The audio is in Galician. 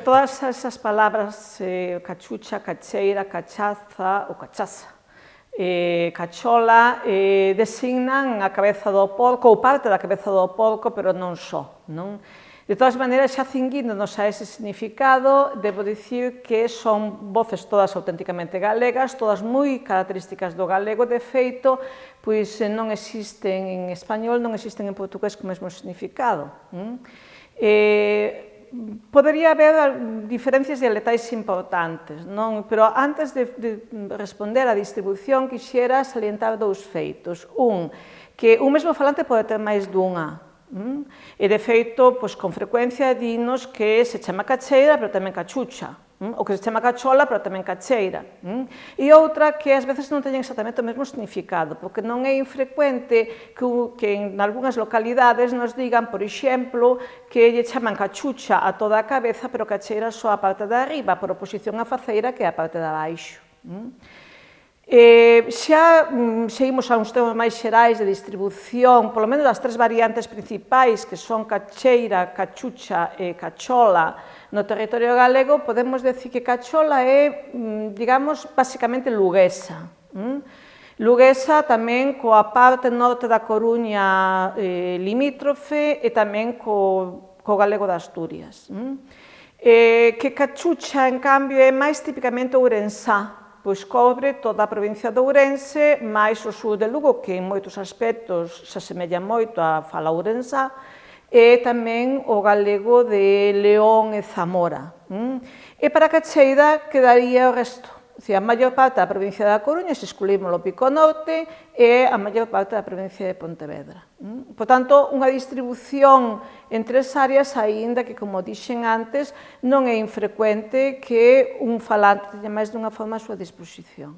Todas esas palabras, cachucha, cacheira, cachaza ou cachaza, cachola, designan a cabeza do porco ou parte da cabeza do porco, pero non só, non? De todas maneiras, xa cinguíndonos a ese significado, debo dicir que son voces todas auténticamente galegas, todas moi características do galego. De feito, pois non existen en español, non existen en portugués co mesmo significado. Podería haber diferencias dialectais importantes, non? Pero antes de responder á distribución, quixera salientar dous feitos. Que un mesmo falante pode ter máis dunha. E, de feito, con frecuencia dinos que se chama cacheira, pero tamén cachucha, ou que se chama cachola, pero tamén cacheira. E outra que ás veces non teñen exactamente o mesmo significado, porque non é infrecuente que en algunhas localidades nos digan, por exemplo, que lle chaman cachucha a toda a cabeza, pero cacheira só a parte de arriba, por oposición a faceira, que é a parte de abaixo. Xa imos a uns termos máis xerais de distribución, polo menos das tres variantes principais, que son cacheira, cachucha e cachola, no territorio galego, podemos decir que cachola é, digamos, basicamente luguesa. Luguesa tamén coa parte norte da Coruña limítrofe e tamén co galego de Asturias. Que cachucha, en cambio, é máis típicamente ourensá, pois cobre toda a provincia de Ourense, máis o sur de Lugo, que en moitos aspectos se asemella moito á fala ourensá, e tamén o galego de León e Zamora. E para cacheira quedaría o resto, a maior parte da provincia da Coruña, se excluímos o Pico Norte, e a maior parte da provincia de Pontevedra. Por tanto, unha distribución en tres áreas, aínda que, como dixen antes, non é infrecuente que un falante teña máis dunha forma a súa disposición.